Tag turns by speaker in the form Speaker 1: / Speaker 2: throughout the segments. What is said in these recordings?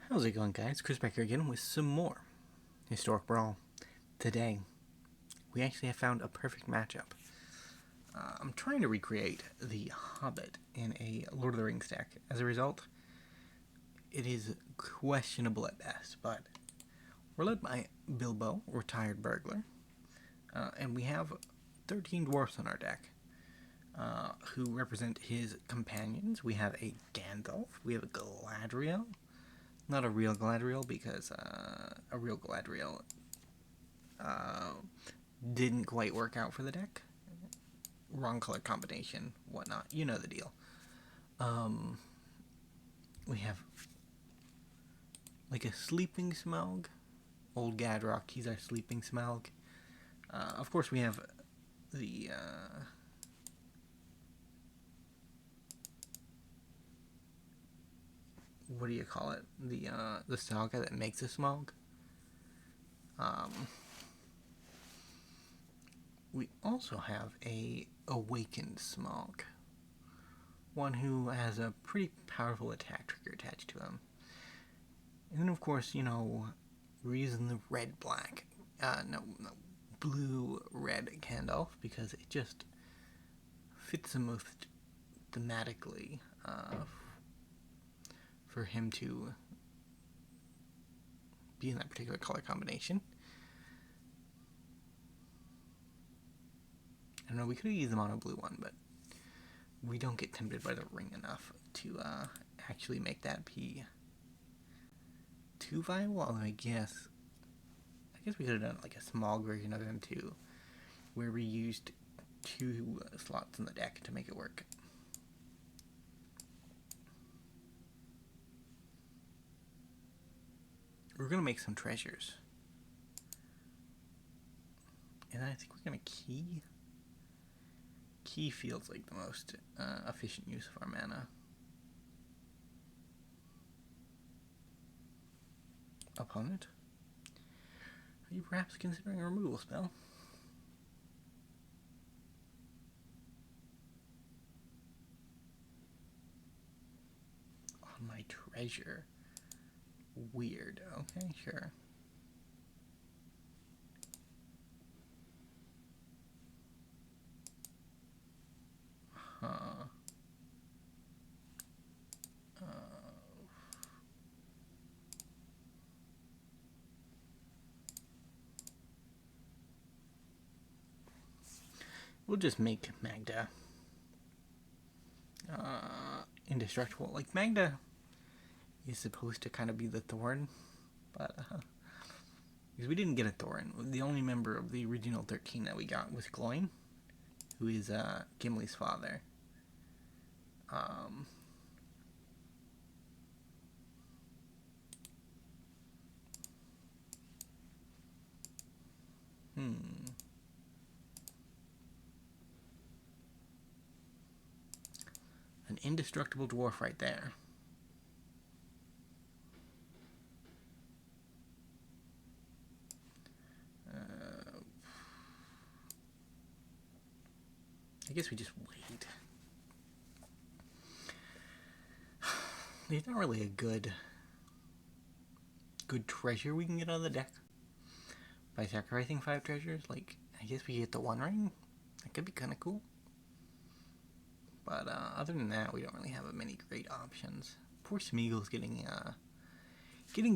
Speaker 1: How's it going, guys? Chris back here again with some more Historic Brawl. Today, we actually have found a perfect matchup. I'm trying to recreate the Hobbit in a Lord of the Rings deck. As a result, it is questionable at best, but we're led by Bilbo, retired burglar, and we have 13 dwarfs on our deck, who represent his companions. We have a Gandalf, we have a Galadriel. Not a real Galadriel, because a real Galadriel didn't quite work out for the deck. Wrong color combination, whatnot. You know the deal. We have like a Sleeping Smaug. Old Gadrock, he's our Sleeping Smaug. Of course, we have the what do you call it? The saga that makes a Smaug. We also have a Awakened Smaug. One who has a pretty powerful attack trigger attached to him. And then, of course, you know, we're using the red-black, blue-red Gandalf, because it just fits the most thematically for him to be in that particular color combination. I don't know, we could have used the mono blue one, but we don't get tempted by the ring enough to actually make that be too viable. Although I guess we could have done like a small version of him too, where we used 2 slots in the deck to make it work. We're gonna make some treasures, and then I think we're gonna key. Key feels like the most efficient use of our mana. Opponent, are you perhaps considering a removal spell? On my treasure. Weird. Okay, sure. Huh. We'll just make Magda indestructible. Like, Magda is supposed to kind of be the Thorn, but because we didn't get a Thorn. The only member of the original 13 that we got was Glóin, who is Gimli's father. An indestructible dwarf right there. I guess we just wait. There's not really a good treasure we can get out of the deck by sacrificing 5 treasures. Like, I guess we get the 1 ring. That could be kind of cool. But other than that, we don't really have many great options. Poor Smeagol's getting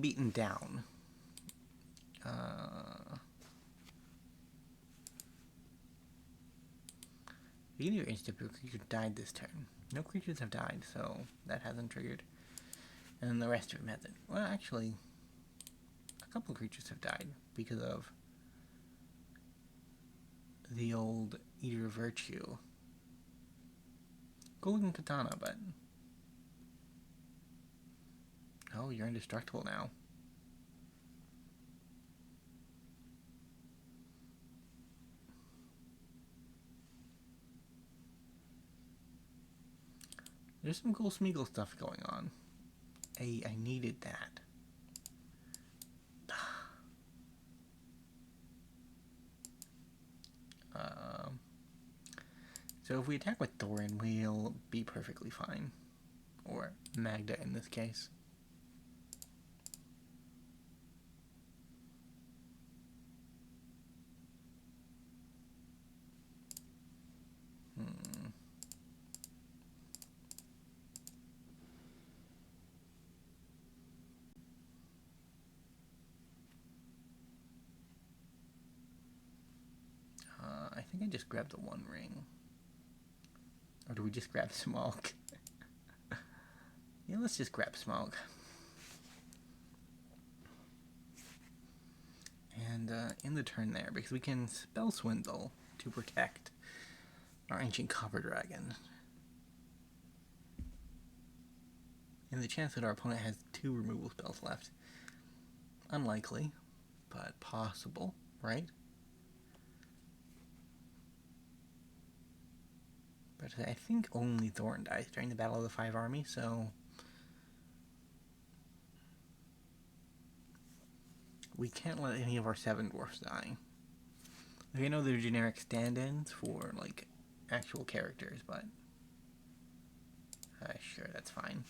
Speaker 1: beaten down. Beginning of instant creature died this turn. No creatures have died, so that hasn't triggered. And then the rest of them hasn't. Well, actually, a couple of creatures have died because of the old Eater of Virtue. Golden Katana, but oh, you're indestructible now. There's some cool Smeagol stuff going on. I needed that. So if we attack with Thorin, we'll be perfectly fine. Or Magda in this case. think I just grabbed the one ring. Or do we just grab smoke? Yeah, let's just grab smoke. And in the turn there, because we can spell Swindle to protect our ancient copper dragon. And the chance that our opponent has 2 removal spells left. Unlikely, but possible, right? But I think only Thorin dies during the Battle of the Five Armies, so we can't let any of our Seven Dwarfs die. Like, I know they're generic stand-ins for, like, actual characters, but sure, that's fine.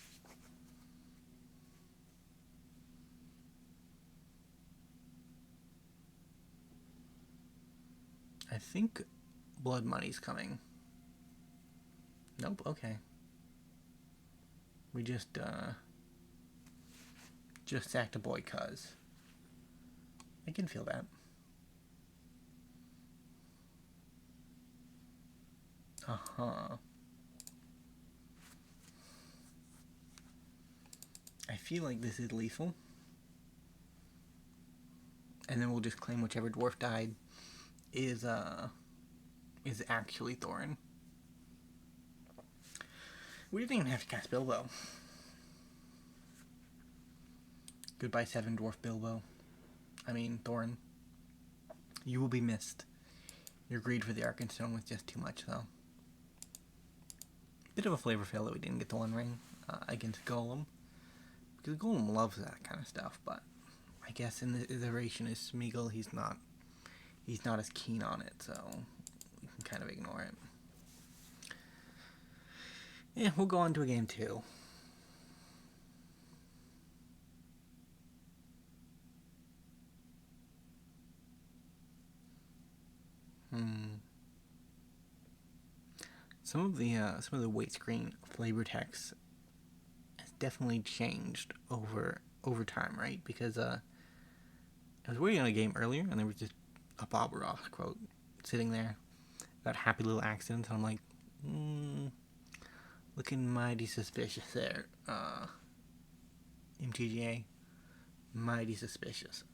Speaker 1: I think Blood Money's coming. Nope, okay. We just sacked a boy, cuz. I can feel that. Uh-huh. I feel like this is lethal. And then we'll just claim whichever dwarf died is actually Thorin. We didn't even have to cast Bilbo. Goodbye, Seven Dwarf Bilbo. I mean, Thorin. You will be missed. Your greed for the Arkenstone was just too much, though. Bit of a flavor fail that we didn't get the One Ring against Golem. Because Golem loves that kind of stuff, but I guess in the iteration is Smeagol, he's not as keen on it, so we can kind of ignore it. Yeah, we'll go on to a game 2. Some of the weight screen flavor text has definitely changed over time, right? Because I was waiting on a game earlier, and there was just a Bob Ross quote sitting there about happy little accidents, and I'm like, looking mighty suspicious there, MTGA. Mighty suspicious.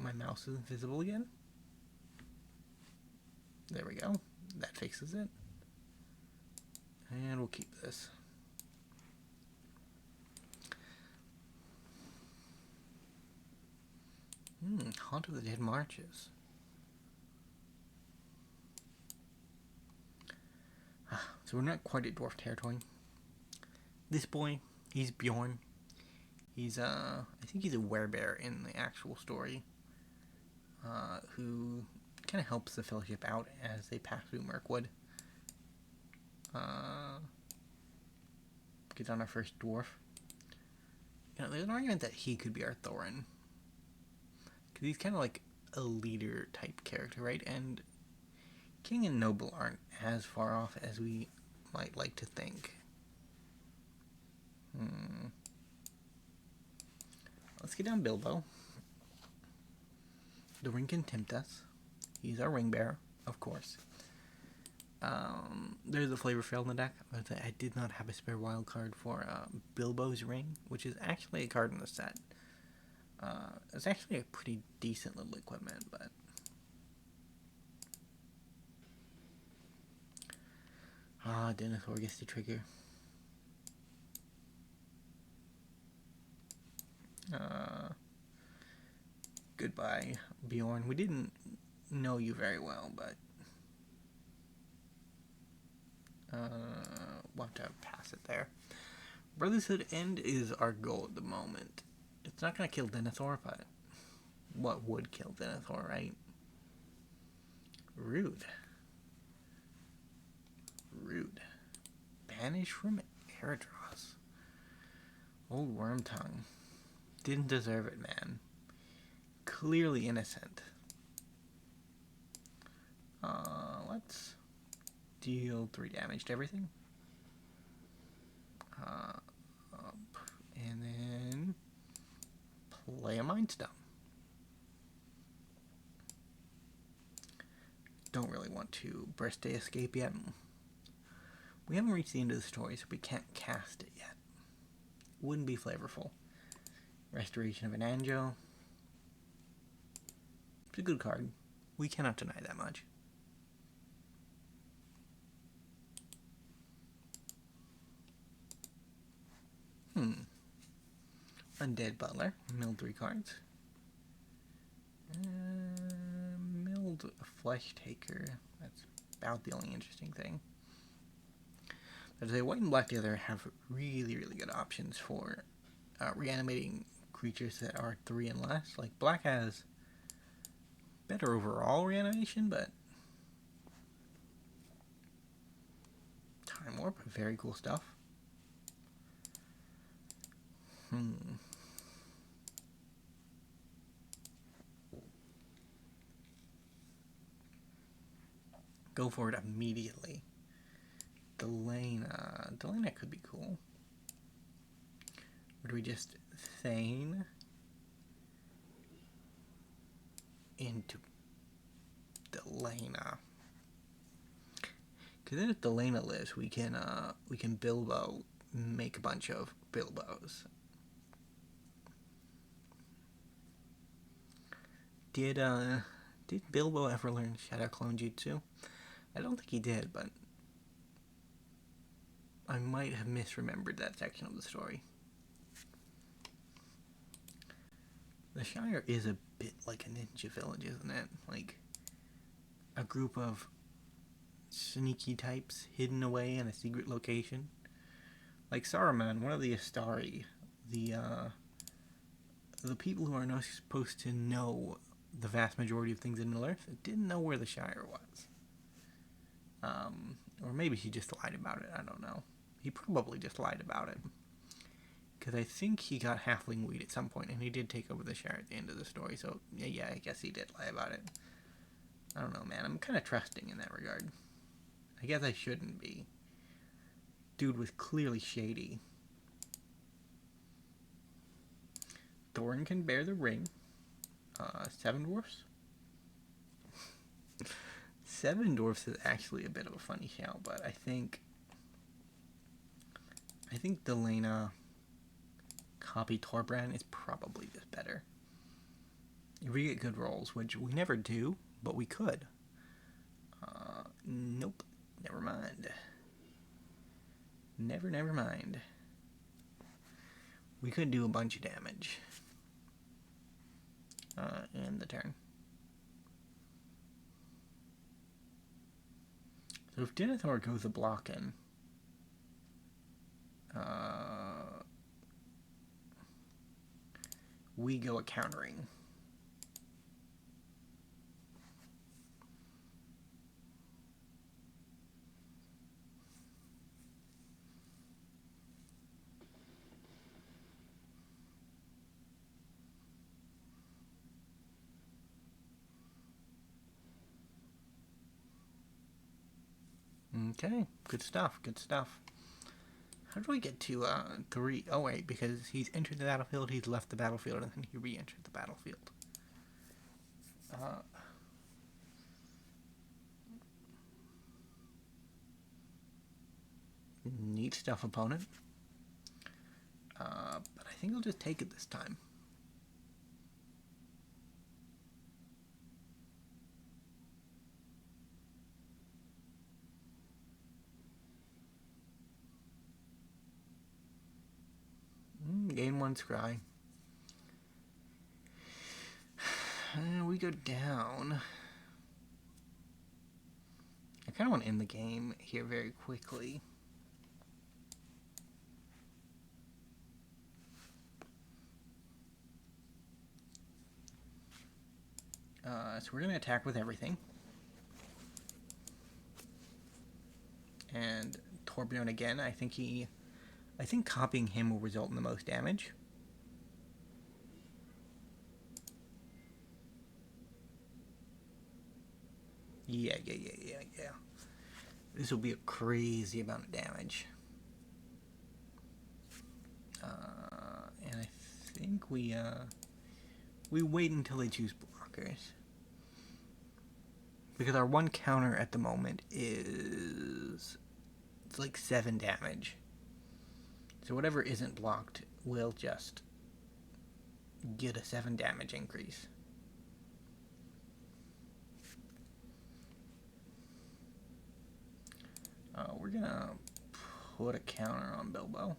Speaker 1: My mouse is invisible again. There we go. That fixes it. And we'll keep this. Haunt of the Dead Marches. So we're not quite at dwarf territory. This boy, he's Bjorn. He's I think he's a werebear in the actual story. Who kind of helps the Fellowship out as they pass through Mirkwood. Get on our first dwarf. You know, there's an argument that he could be our Thorin. Because he's kind of like a leader type character, right? And King and Noble aren't as far off as we might like to think. Let's get down Bilbo. The ring can tempt us. He's our ring bearer, of course. There's a flavor fail in the deck. I did not have a spare wild card for Bilbo's ring, which is actually a card in the set. It's actually a pretty decent little equipment, but Denethor gets the trigger. Goodbye, Bjorn. We didn't know you very well, but we'll have to pass it there. Brotherhood End is our goal at the moment. It's not going to kill Denethor, but what would kill Denethor, right? Rude. Banish from Eredros. Old Worm Tongue. Didn't deserve it, man. Clearly innocent. Let's deal 3 damage to everything. And then play a Mind Stone. don't really want to birthday escape yet. We haven't reached the end of the story, so we can't cast it yet. Wouldn't be flavorful. Restoration of an Anjo. It's a good card. We cannot deny that much. Undead Butler. Milled 3 cards. Milled Flesh Taker. That's about the only interesting thing. As I white and black together have really, really good options for reanimating creatures that are 3 and less. Like, black has better overall reanimation, but Time Warp, very cool stuff. Go for it immediately. Delana could be cool. Or do we just Thane into Delana? Because then if Delana lives, we can Bilbo make a bunch of Bilbos. Did Bilbo ever learn Shadow Clone Jutsu? I don't think he did, but I might have misremembered that section of the story. The Shire is a bit like a ninja village, isn't it? Like a group of sneaky types hidden away in a secret location. Like Saruman, one of the Astari, the people who are not supposed to know the vast majority of things in Middle-earth didn't know where the Shire was. Or maybe he just lied about it, I don't know. He probably just lied about it. Because I think he got halfling weed at some point, and he did take over the Shire at the end of the story, so yeah, I guess he did lie about it. I don't know, man, I'm kind of trusting in that regard. I guess I shouldn't be. Dude was clearly shady. Thorin can bear the ring. Seven Dwarves? Seven Dwarves is actually a bit of a funny shout, but I think Delana copy Torbran is probably just better. If we get good rolls, which we never do, but we could. Nope. Never mind. Never mind. We could do a bunch of damage. In the turn. So if Denethor goes a blockin', we go a countering. Okay, good stuff, good stuff. How do we get to 3? Oh wait, because he's entered the battlefield, he's left the battlefield, and then he re-entered the battlefield. Neat stuff, opponent. But I think I'll just take it this time. Gain 1 scry. We go down. I kind of want to end the game here very quickly. So we're going to attack with everything. And Torbran again, I think copying him will result in the most damage. Yeah. This will be a crazy amount of damage. And I think we wait until they choose blockers. Because our one counter at the moment is... it's like 7 damage. So whatever isn't blocked will just get a 7 damage increase. We're gonna put a counter on Bilbo.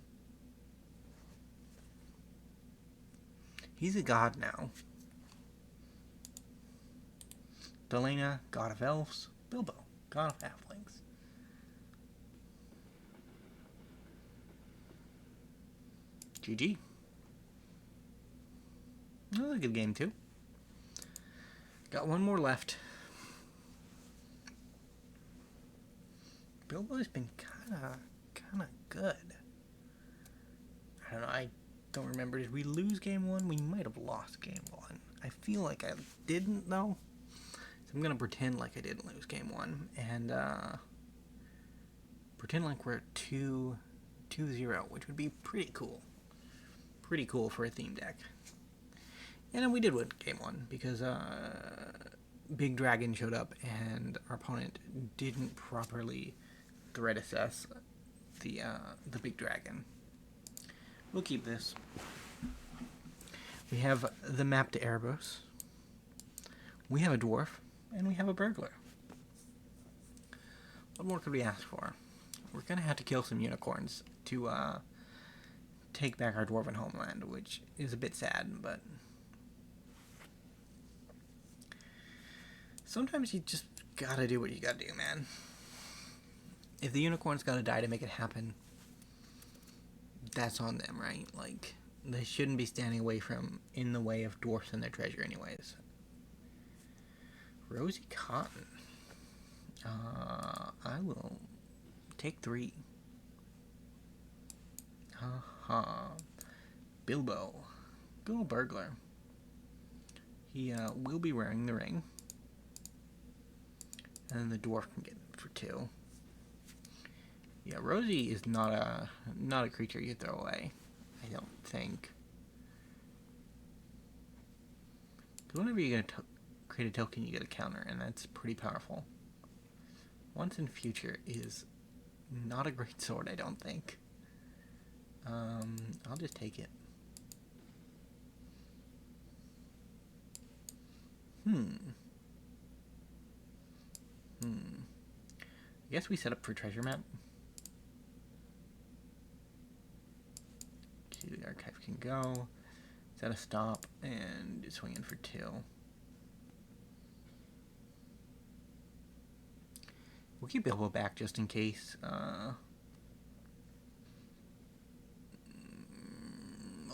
Speaker 1: He's a god now. Delena, god of elves. Bilbo, god of halflings. GG. That was a good game too. Got one more left. Bilbo's been kinda good. I don't know, I don't remember. Did we lose game 1? We might have lost game 1. I feel like I didn't though. So I'm gonna pretend like I didn't lose game 1 and pretend like we're at 2-0, which would be pretty cool. Pretty cool for a theme deck. And then we did win game 1 because Big Dragon showed up and our opponent didn't properly threat assess the Big Dragon. We'll keep this. We have the map to Erebos. We have a Dwarf, and we have a Burglar. What more could we ask for? We're gonna have to kill some unicorns to take back our Dwarven homeland, which is a bit sad, but sometimes you just gotta do what you gotta do, man. If the unicorn's gotta die to make it happen, that's on them, right? Like, they shouldn't be standing in the way of dwarfs and their treasure anyways. Rosy Cotton. I will take 3. Bilbo. Good old Burglar. He will be wearing the ring. And then the dwarf can get it for 2. Yeah, Rosie is not a creature you throw away, I don't think. Because whenever you're going to create a token, you get a counter, and that's pretty powerful. Once in Future is not a great sword, I don't think. I'll just take it. I guess we set up for treasure map. See, the archive can go. Set a stop and swing in for 2. We'll keep Bilbo back just in case. Oh,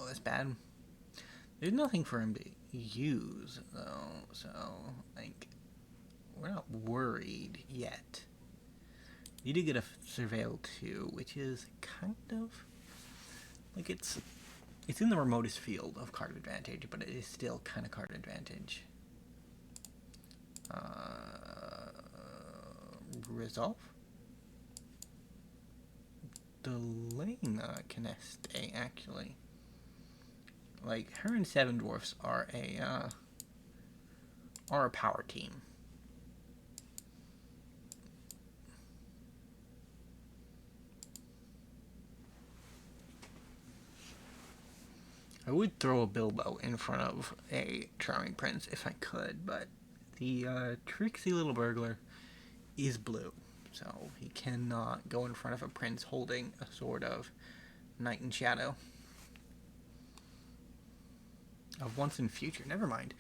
Speaker 1: that's bad. There's nothing for him to use, though, so, like, we're not worried yet. You did get a Surveil 2, which is kind of, like, it's in the remotest field of card advantage, but it is still kind of card advantage. Resolve? Delena can stay, actually. Like, her and Seven Dwarves are a power team. I would throw a Bilbo in front of a Charming Prince if I could, but the tricksy little Burglar is blue, so he cannot go in front of a prince holding a sword of Night and Shadow. Of Once in Future, never mind.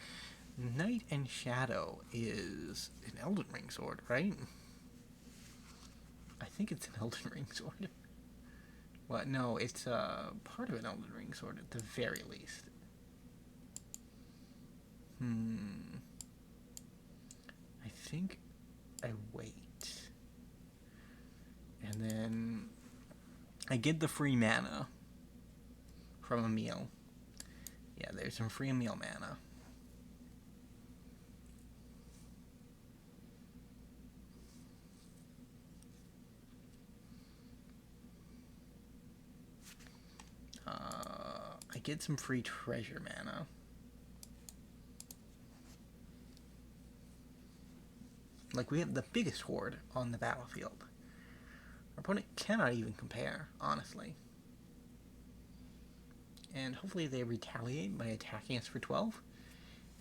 Speaker 1: Night and Shadow is an Elden Ring sword, right? I think it's an Elden Ring sword. Well, no, it's part of an Elden Ring sword at the very least. I think I wait. And then I get the free mana from Emil. Yeah, there's some free Emil mana. I get some free treasure mana. Like, we have the biggest horde on the battlefield. Our opponent cannot even compare, honestly. And hopefully they retaliate by attacking us for 12.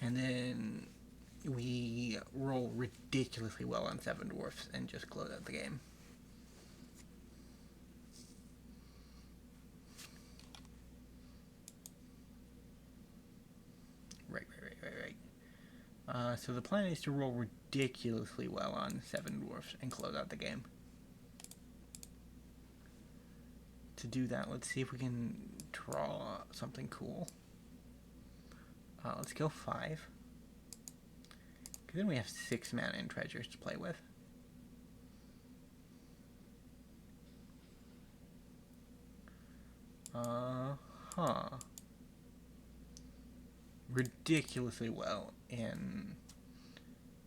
Speaker 1: And then we roll ridiculously well on Seven Dwarves and just close out the game. Right. So the plan is to roll ridiculously well on Seven Dwarfs and close out the game. To do that, let's see if we can draw something cool. Let's go 5. Because then we have 6 mana and treasures to play with. Ridiculously well, and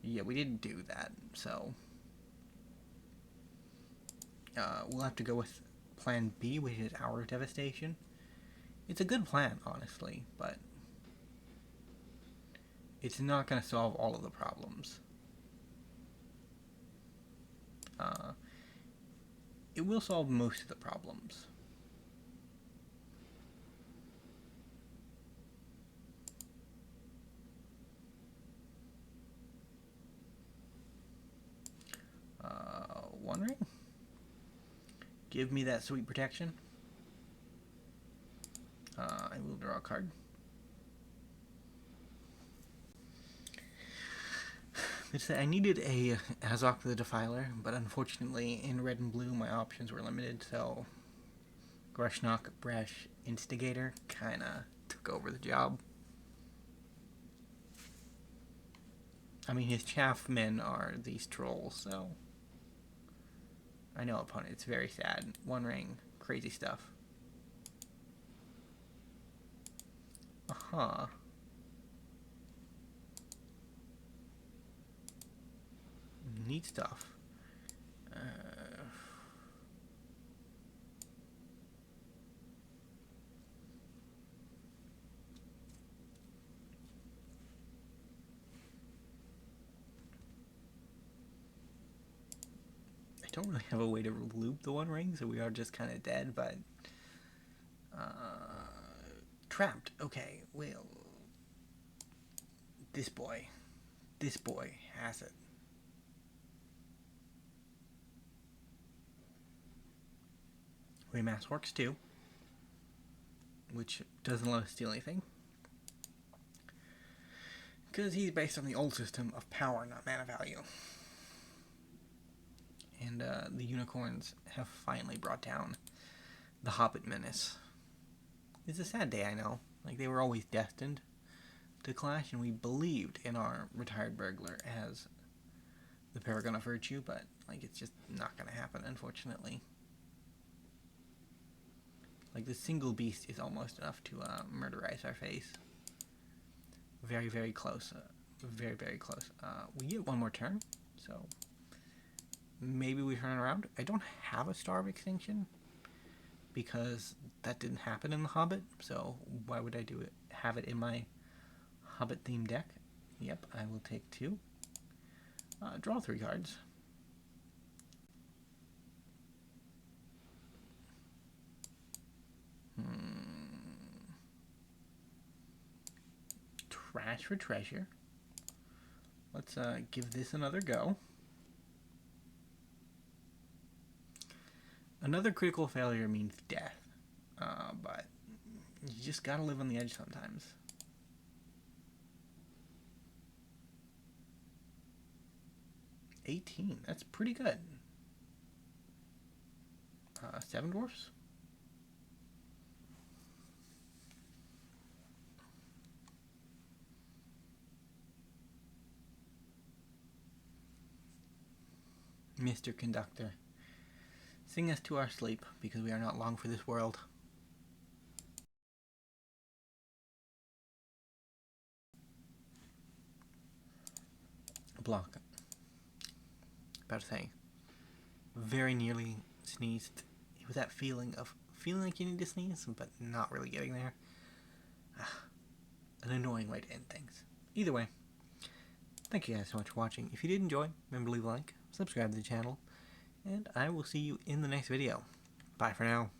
Speaker 1: yeah, we didn't do that, so we'll have to go with plan B, which is Hour of Devastation. It's a good plan, honestly, but it's not going to solve all of the problems. It will solve most of the problems. One ring. Give me that sweet protection. I will draw a card. I needed a Azok the Defiler, but unfortunately in red and blue my options were limited, so Grushnok Bresh Instigator kinda took over the job. I mean, his chaff men are these trolls, so I know, opponent, it's very sad. One ring, crazy stuff. Neat stuff. I don't really have a way to loop the One Ring, so we are just kind of dead, but trapped. Okay, well, this boy has it. We mass orcs too, which doesn't let us steal anything, because he's based on the old system of power, not mana value. And the unicorns have finally brought down the Hobbit menace. It's a sad day, I know. Like, they were always destined to clash, and we believed in our retired Burglar as the paragon of virtue, but, like, it's just not going to happen, unfortunately. Like, the single beast is almost enough to murderize our face. Very, very close. Very, very close. We get one more turn, so maybe we turn around. I don't have a Star of Extinction, because that didn't happen in the Hobbit, so why would I do it? Have it in my Hobbit-themed deck? Yep, I will take 2. Draw 3 cards. Trash for treasure. Let's give this another go. Another critical failure means death, but you just gotta live on the edge sometimes. $18, that's pretty good. 7 Dwarfs? Mr. Conductor, sing us to our sleep, because we are not long for this world. Block. About to say, very nearly sneezed. It was that feeling of feeling like you need to sneeze, but not really getting there. An annoying way to end things. Either way, Thank you guys so much for watching. If you did enjoy, remember to leave a like, subscribe to the channel, and I will see you in the next video. Bye for now.